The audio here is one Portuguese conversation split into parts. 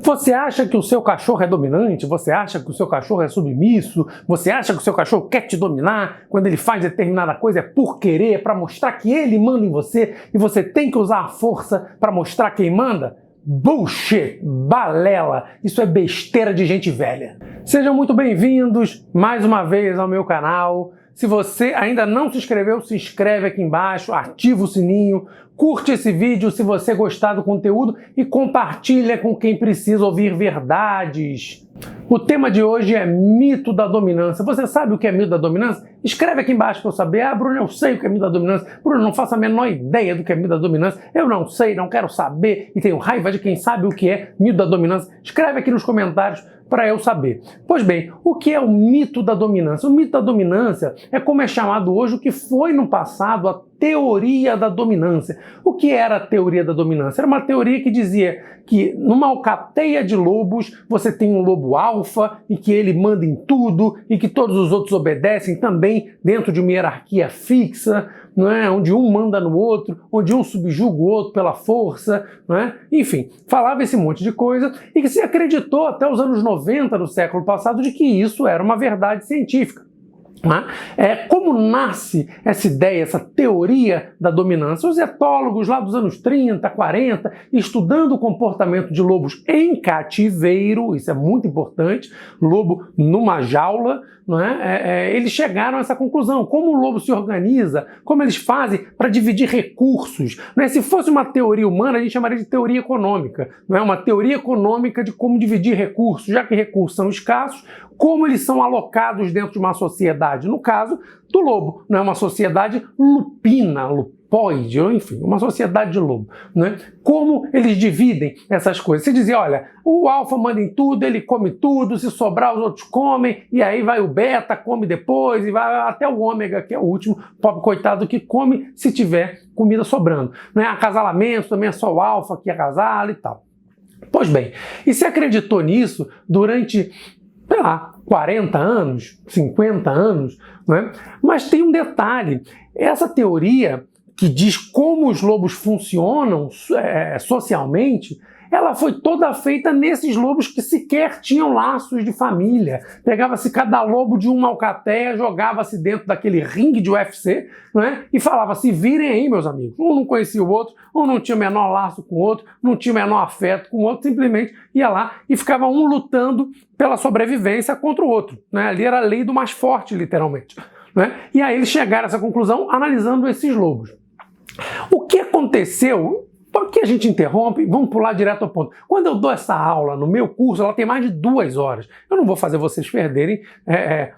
Você acha que o seu cachorro é dominante? Você acha que o seu cachorro é submisso? Você acha que o seu cachorro quer te dominar? Quando ele faz determinada coisa é por querer, é para mostrar que ele manda em você e você tem que usar a força para mostrar quem manda? Bullshit! Balela! Isso é besteira de gente velha. Sejam muito bem-vindos mais uma vez ao meu canal. Se você ainda não se inscreveu, se inscreve aqui embaixo, ativa o sininho, curte esse vídeo se você gostar do conteúdo e compartilha com quem precisa ouvir verdades. O tema de hoje é mito da dominância. Você sabe o que é mito da dominância? Escreve aqui embaixo para eu saber. Ah, Bruno, eu sei o que é mito da dominância. Bruno, não faço a menor ideia do que é mito da dominância. Eu não sei, não quero saber e tenho raiva de quem sabe o que é mito da dominância. Escreve aqui nos comentários para eu saber. Pois bem, o que é o mito da dominância? O mito da dominância é como é chamado hoje o que foi no passado a teoria da dominância. O que era a teoria da dominância? Era uma teoria que dizia que numa alcateia de lobos você tem um lobo alfa e que ele manda em tudo e que todos os outros obedecem também dentro de uma hierarquia fixa, não é? Onde um manda no outro, onde um subjuga o outro pela força, não é? Enfim, falava esse monte de coisa e que se acreditou até os anos 90 do século passado de que isso era uma verdade científica. Como nasce essa ideia, essa teoria da dominância? Os etólogos lá dos anos 30, 40, estudando o comportamento de lobos em cativeiro, isso é muito importante, lobo numa jaula, não é? Eles chegaram a essa conclusão, como o lobo se organiza, como eles fazem para dividir recursos. Não é? Se fosse uma teoria humana, a gente chamaria de teoria econômica, não é? Uma teoria econômica de como dividir recursos, já que recursos são escassos, como eles são alocados dentro de uma sociedade, no caso do lobo, não é uma sociedade lupina, lupóide, ou enfim, uma sociedade de lobo, né? Como eles dividem essas coisas? Você dizia, olha, o alfa manda em tudo, ele come tudo, se sobrar os outros comem, e aí vai o beta, come depois, e vai até o ômega, que é o último, pobre coitado que come se tiver comida sobrando, né? Acasalamento também é só o alfa que acasala e tal. Pois bem, e se acreditou nisso durante, sei lá, 40 anos, 50 anos, né? Mas tem um detalhe, essa teoria que diz como os lobos funcionam socialmente, ela foi toda feita nesses lobos que sequer tinham laços de família. Pegava-se cada lobo de uma alcateia, jogava-se dentro daquele ringue de UFC, né? E falava, se virem aí, meus amigos. Um não conhecia o outro, um não tinha o menor laço com o outro, não tinha o menor afeto com o outro, simplesmente ia lá e ficava um lutando pela sobrevivência contra o outro, né? Ali era a lei do mais forte, literalmente, né? E aí eles chegaram a essa conclusão analisando esses lobos. O que aconteceu? Por que a gente interrompe? Vamos pular direto ao ponto. Quando eu dou essa aula no meu curso, ela tem mais de 2 horas. Eu não vou fazer vocês perderem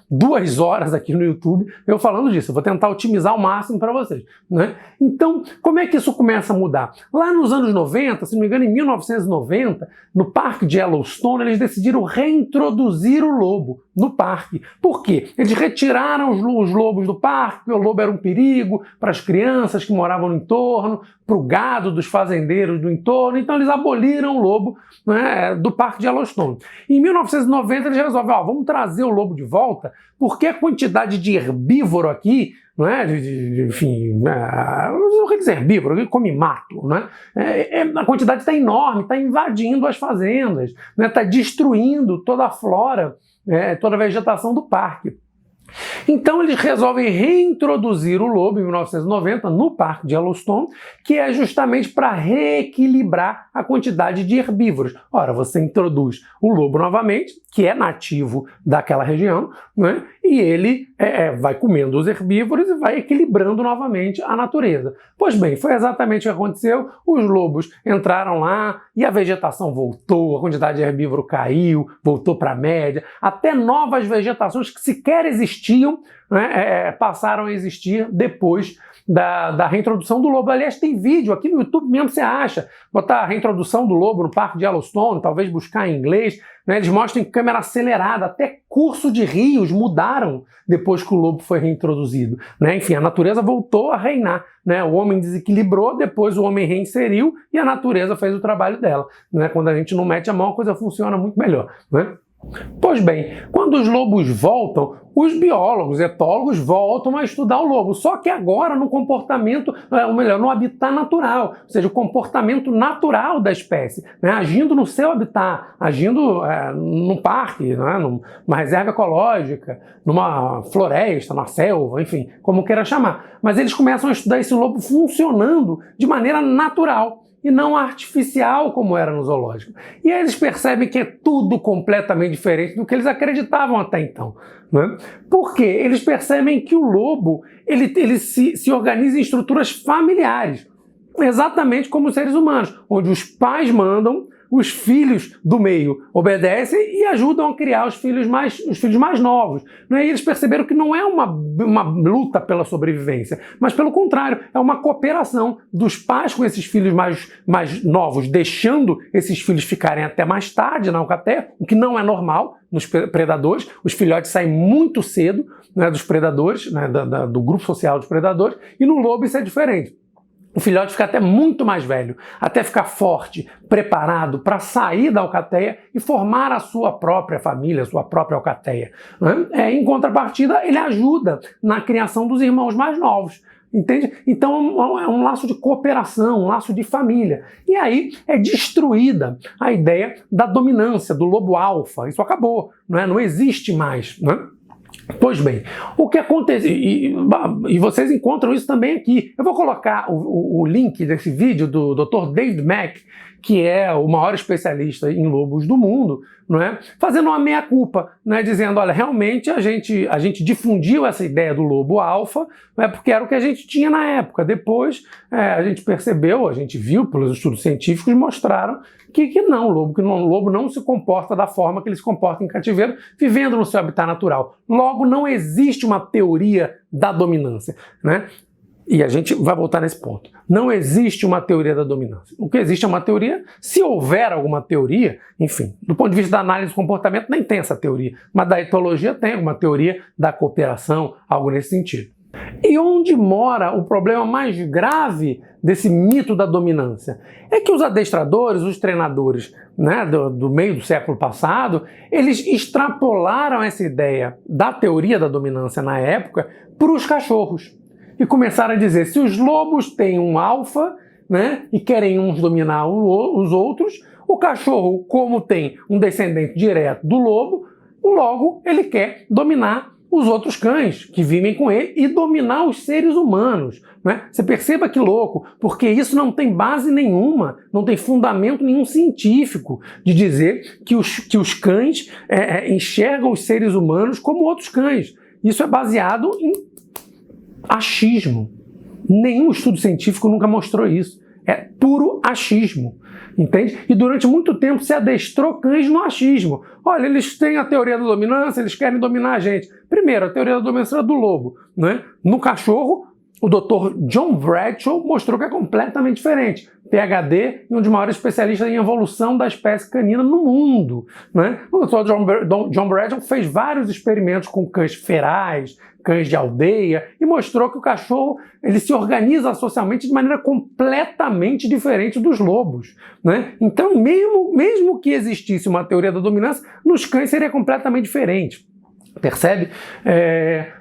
2 horas aqui no YouTube eu falando disso. Eu vou tentar otimizar ao máximo para vocês, né? Então, como é que isso começa a mudar? Lá nos anos 90, se não me engano, em 1990, no Parque de Yellowstone, eles decidiram reintroduzir o lobo no parque. Por quê? Eles retiraram os lobos do parque, porque o lobo era um perigo para as crianças que moravam no entorno, para o gado dos fazendeiros do entorno, então eles aboliram o lobo, né, do Parque de Yellowstone. Em 1990 eles resolveram, vamos trazer o lobo de volta, porque a quantidade de herbívoro aqui, não é? Enfim, não quer dizer herbívoro, que come mato, né? A quantidade está enorme, está invadindo as fazendas, né? Está destruindo toda a flora, toda a vegetação do parque. Então eles resolvem reintroduzir o lobo em 1990 no Parque de Yellowstone, que é justamente para reequilibrar a quantidade de herbívoros. Ora, você introduz o lobo novamente, que é nativo daquela região, né? E ele vai comendo os herbívoros e vai equilibrando novamente a natureza. Pois bem, foi exatamente o que aconteceu, os lobos entraram lá e a vegetação voltou, a quantidade de herbívoro caiu, voltou para a média, até novas vegetações que sequer existiam, né, passaram a existir depois da reintrodução do lobo. Aliás, tem vídeo aqui no YouTube mesmo, você acha, botar a reintrodução do lobo no Parque de Yellowstone, talvez buscar em inglês, né, eles mostram em câmera acelerada, até curso de rios mudaram depois que o lobo foi reintroduzido, né? Enfim, a natureza voltou a reinar, né? O homem desequilibrou, depois o homem reinseriu e a natureza fez o trabalho dela, né? Quando a gente não mete a mão, a coisa funciona muito melhor, né? Pois bem, quando os lobos voltam, os biólogos, etólogos voltam a estudar o lobo, só que agora no comportamento, ou melhor, no habitat natural, ou seja, o comportamento natural da espécie, né, agindo no seu habitat, agindo num parque, né, numa reserva ecológica, numa floresta, numa selva, enfim, como queira chamar. Mas eles começam a estudar esse lobo funcionando de maneira natural e não artificial como era no zoológico. E aí eles percebem que é tudo completamente diferente do que eles acreditavam até então. Né? Por quê? Eles percebem que o lobo ele se organiza em estruturas familiares, exatamente como os seres humanos, onde os pais mandam, os filhos do meio obedecem e ajudam a criar os filhos mais novos. Né? E eles perceberam que não é uma luta pela sobrevivência, mas pelo contrário, é uma cooperação dos pais com esses filhos mais novos, deixando esses filhos ficarem até mais tarde na alcateia, o que não é normal nos predadores. Os filhotes saem muito cedo, né, dos predadores, né, do grupo social dos predadores, e no lobo isso é diferente. O filhote fica até muito mais velho, até ficar forte, preparado para sair da alcateia e formar a sua própria família, a sua própria alcateia. Né? Em contrapartida, ele ajuda na criação dos irmãos mais novos. Entende? Então é um laço de cooperação, um laço de família. E aí é destruída a ideia da dominância, do lobo alfa. Isso acabou, não existe mais. Né? Pois bem, o que acontece, e vocês encontram isso também aqui. Eu vou colocar o link desse vídeo do Dr. David Mack, que é o maior especialista em lobos do mundo, não é? Fazendo uma meia-culpa, né? Dizendo, olha, realmente a gente difundiu essa ideia do lobo alfa, né? Porque era o que a gente tinha na época. Depois a gente percebeu, a gente viu pelos estudos científicos, mostraram que não, o lobo não se comporta da forma que ele se comporta em cativeiro, vivendo no seu habitat natural. Logo, não existe uma teoria da dominância, né? E a gente vai voltar nesse ponto. Não existe uma teoria da dominância. O que existe é uma teoria, se houver alguma teoria, enfim, do ponto de vista da análise do comportamento, nem tem essa teoria, mas da etologia tem uma teoria da cooperação, algo nesse sentido. E onde mora o problema mais grave desse mito da dominância? É que os adestradores, os treinadores, né, do meio do século passado, eles extrapolaram essa ideia da teoria da dominância na época para os cachorros. E começaram a dizer, se os lobos têm um alfa, né, e querem uns dominar os outros, o cachorro, como tem um descendente direto do lobo, logo ele quer dominar os outros cães que vivem com ele e dominar os seres humanos. Né? Você perceba que louco, porque isso não tem base nenhuma, não tem fundamento nenhum científico de dizer que os cães enxergam os seres humanos como outros cães. Isso é baseado em achismo. Nenhum estudo científico nunca mostrou isso. É puro achismo. Entende? E durante muito tempo se adestrou cães no achismo. Olha, eles têm a teoria da dominância, eles querem dominar a gente. Primeiro, a teoria da dominância era do lobo. Né? No cachorro, o Dr. John Bradshaw mostrou que é completamente diferente. PhD e um dos maiores especialistas em evolução da espécie canina no mundo. Né? O Dr. John Bradshaw fez vários experimentos com cães ferais, cães de aldeia, e mostrou que o cachorro ele se organiza socialmente de maneira completamente diferente dos lobos. Né? Então, mesmo que existisse uma teoria da dominância, nos cães seria completamente diferente. Percebe?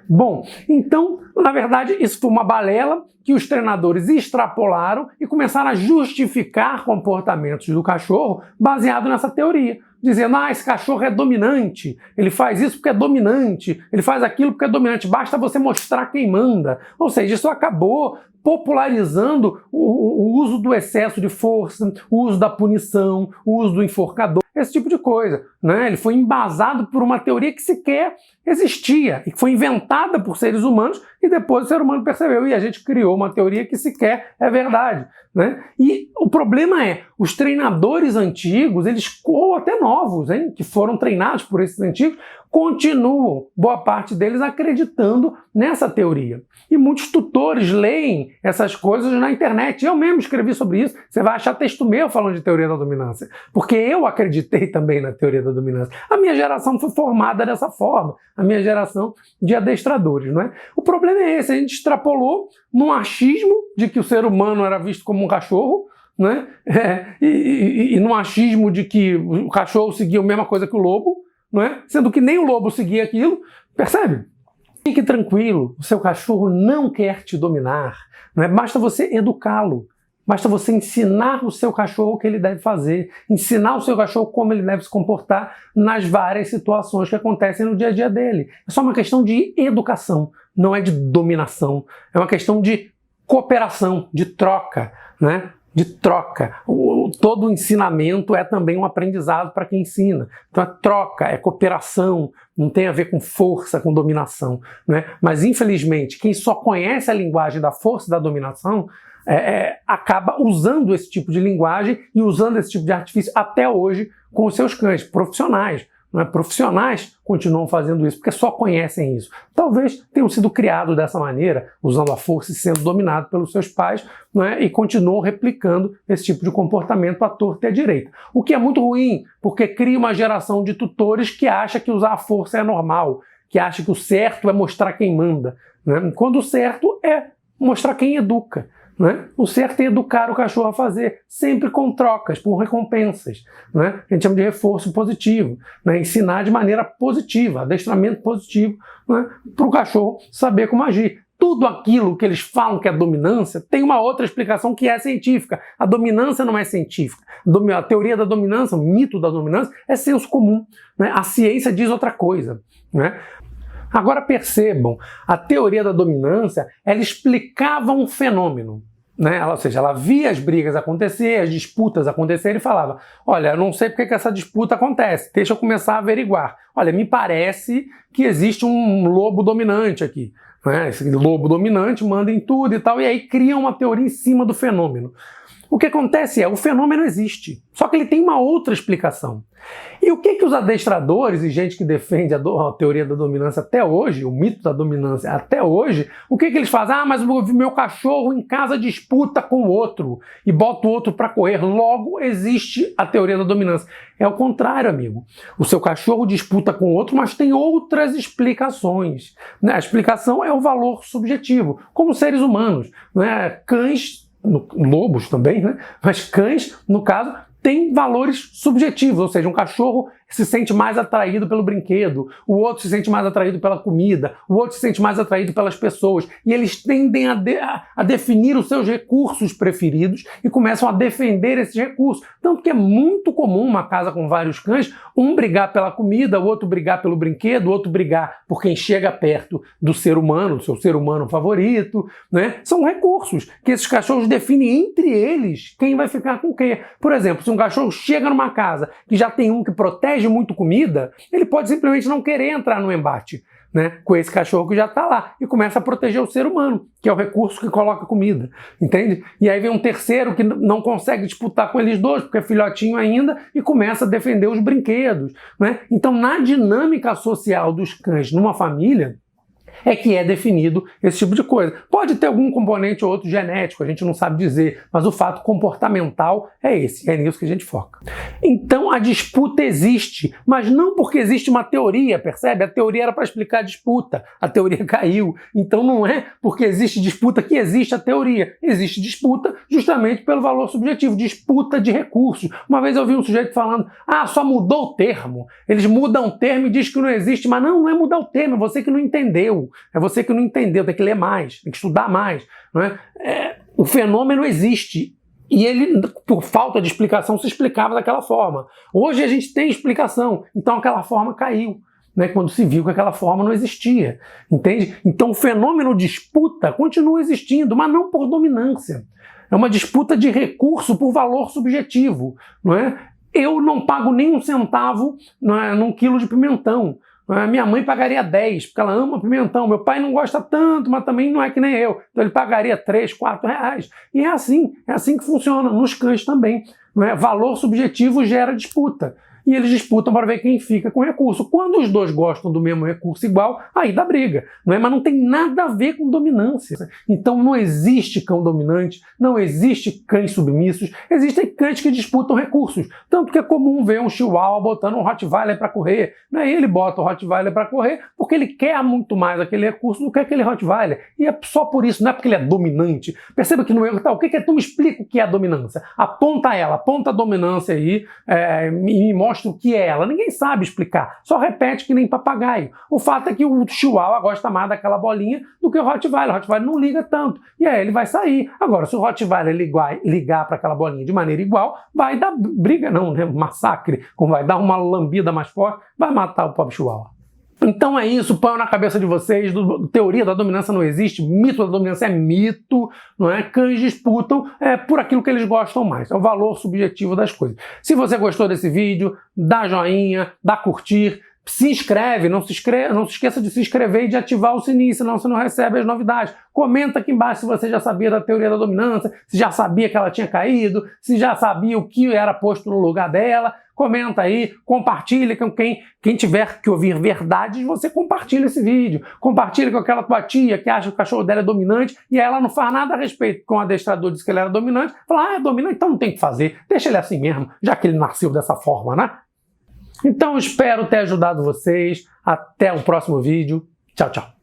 Bom, então, na verdade, isso foi uma balela que os treinadores extrapolaram e começaram a justificar comportamentos do cachorro baseado nessa teoria. Dizendo, esse cachorro é dominante, ele faz isso porque é dominante, ele faz aquilo porque é dominante, basta você mostrar quem manda. Ou seja, isso acabou popularizando o uso do excesso de força, o uso da punição, o uso do enforcador, esse tipo de coisa. Né? Ele foi embasado por uma teoria que sequer existia e que foi inventada por seres humanos e depois o ser humano percebeu e a gente criou uma teoria que sequer é verdade. Né? E o problema é, os treinadores antigos, ou até novos, hein, que foram treinados por esses antigos, continuam, boa parte deles, acreditando nessa teoria. E muitos tutores leem essas coisas na internet. Eu mesmo escrevi sobre isso. Você vai achar texto meu falando de teoria da dominância. Porque eu acreditei também na teoria da dominância. A minha geração foi formada dessa forma. A minha geração de adestradores, não é? O problema é esse. A gente extrapolou num achismo de que o ser humano era visto como um cachorro, né? E num achismo de que o cachorro seguia a mesma coisa que o lobo, não é? Sendo que nem o lobo seguia aquilo, percebe? Fique tranquilo, o seu cachorro não quer te dominar, não é? Basta você educá-lo. Basta você ensinar o seu cachorro o que ele deve fazer, ensinar o seu cachorro como ele deve se comportar nas várias situações que acontecem no dia a dia dele. É só uma questão de educação, não é de dominação. É uma questão de cooperação, de troca, né? De troca. Todo o ensinamento é também um aprendizado para quem ensina. Então é troca, é cooperação, não tem a ver com força, com dominação, né? Mas infelizmente quem só conhece a linguagem da força e da dominação acaba usando esse tipo de linguagem e usando esse tipo de artifício até hoje com os seus cães profissionais. Não é? Profissionais continuam fazendo isso porque só conhecem isso. Talvez tenham sido criados dessa maneira, usando a força e sendo dominados pelos seus pais, não é? E continuam replicando esse tipo de comportamento à torta e à direita. O que é muito ruim, porque cria uma geração de tutores que acha que usar a força é normal, que acha que o certo é mostrar quem manda, né? Quando o certo é mostrar quem educa. Né? O certo é educar o cachorro a fazer, sempre com trocas, por recompensas. Né? A gente chama de reforço positivo. Né? Ensinar de maneira positiva, adestramento positivo, né? Para o cachorro saber como agir. Tudo aquilo que eles falam que é dominância tem uma outra explicação que é científica. A dominância não é científica. A teoria da dominância, o mito da dominância, é senso comum. Né? A ciência diz outra coisa. Né? Agora percebam, a teoria da dominância, ela explicava um fenômeno. Né? Ou seja, ela via as brigas acontecer, as disputas acontecerem e falava, olha, eu não sei porque que essa disputa acontece, deixa eu começar a averiguar. Olha, me parece que existe um lobo dominante aqui. Né? Esse lobo dominante manda em tudo e tal, e aí cria uma teoria em cima do fenômeno. O que acontece é, o fenômeno existe, só que ele tem uma outra explicação. E o que os adestradores e gente que defende a teoria da dominância até hoje, o mito da dominância até hoje, o que eles fazem? Ah, mas o meu cachorro em casa disputa com o outro e bota o outro para correr. Logo existe a teoria da dominância. É o contrário, amigo. O seu cachorro disputa com o outro, mas tem outras explicações. Né? A explicação é o valor subjetivo, como seres humanos. Né? Cães, lobos também, né? Mas cães, no caso, têm valores subjetivos, ou seja, um cachorro se sente mais atraído pelo brinquedo, o outro se sente mais atraído pela comida, o outro se sente mais atraído pelas pessoas, e eles tendem a definir os seus recursos preferidos e começam a defender esses recursos. Tanto que é muito comum uma casa com vários cães, um brigar pela comida, o outro brigar pelo brinquedo, o outro brigar por quem chega perto do ser humano, do seu ser humano favorito, né? São recursos que esses cachorros definem entre eles quem vai ficar com o quê. Por exemplo, se um cachorro chega numa casa que já tem um que protege muito comida, ele pode simplesmente não querer entrar no embate, né, com esse cachorro que já está lá e começa a proteger o ser humano, que é o recurso que coloca comida, entende? E aí vem um terceiro que não consegue disputar com eles dois, porque é filhotinho ainda, e começa a defender os brinquedos, né? Então, na dinâmica social dos cães numa família, é que é definido esse tipo de coisa. Pode ter algum componente ou outro genético, a gente não sabe dizer, mas o fato comportamental é esse, é nisso que a gente foca. Então a disputa existe, mas não porque existe uma teoria, percebe? A teoria era para explicar a disputa, a teoria caiu. Então não é porque existe disputa que existe a teoria. Existe disputa justamente pelo valor subjetivo, disputa de recursos. Uma vez eu vi um sujeito falando, ah, só mudou o termo. Eles mudam o termo e dizem que não existe, mas não é mudar o termo, é você que não entendeu. É você que não entendeu, tem que ler mais, tem que estudar mais. Não é? O fenômeno existe e ele, por falta de explicação, se explicava daquela forma. Hoje a gente tem explicação, então aquela forma caiu, né, quando se viu que aquela forma não existia. Entende? Então o fenômeno disputa continua existindo, mas não por dominância. É uma disputa de recurso por valor subjetivo. Não é? Eu não pago nem um centavo, não é, num quilo de pimentão. Minha mãe pagaria 10, porque ela ama pimentão. Meu pai não gosta tanto, mas também não é que nem eu. Então ele pagaria 3, 4 reais. E é assim que funciona. Nos cães também. Não é? Valor subjetivo gera disputa. E eles disputam para ver quem fica com o recurso. Quando os dois gostam do mesmo recurso igual, aí dá briga. Não é? Mas não tem nada a ver com dominância. Então não existe cão dominante, não existe cães submissos, existem cães que disputam recursos. Tanto que é comum ver um chihuahua botando um Rottweiler para correr. Não é? Ele bota o Rottweiler para correr porque ele quer muito mais aquele recurso do que aquele Rottweiler. E é só por isso, não é porque ele é dominante. Perceba que no erro está, o que é? Tu me explica o que é a dominância. Aponta ela, aponta a dominância aí, e me mostra mostra o que é ela? Ninguém sabe explicar, só repete que nem papagaio. O fato é que o Chihuahua gosta mais daquela bolinha do que o Rottweiler. O Rottweiler não liga tanto, e aí ele vai sair. Agora, se o Rottweiler ligar para aquela bolinha de maneira igual, vai dar briga não, né? Massacre, como vai dar uma lambida mais forte, vai matar o pobre Chihuahua. Então é isso, põe na cabeça de vocês, teoria da dominância não existe, mito da dominância é mito, não é? Cães disputam por aquilo que eles gostam mais, é o valor subjetivo das coisas. Se você gostou desse vídeo, dá joinha, dá curtir, se inscreve, não se esqueça de se inscrever e de ativar o sininho, senão você não recebe as novidades. Comenta aqui embaixo se você já sabia da teoria da dominância, se já sabia que ela tinha caído, se já sabia o que era posto no lugar dela. Comenta aí, compartilha com quem tiver que ouvir verdades, você compartilha esse vídeo. Compartilha com aquela tua tia que acha que o cachorro dela é dominante e ela não faz nada a respeito. Com o adestrador disse que ele era dominante, fala, é dominante, então não tem o que fazer. Deixa ele assim mesmo, já que ele nasceu dessa forma, né? Então espero ter ajudado vocês. Até o próximo vídeo. Tchau, tchau.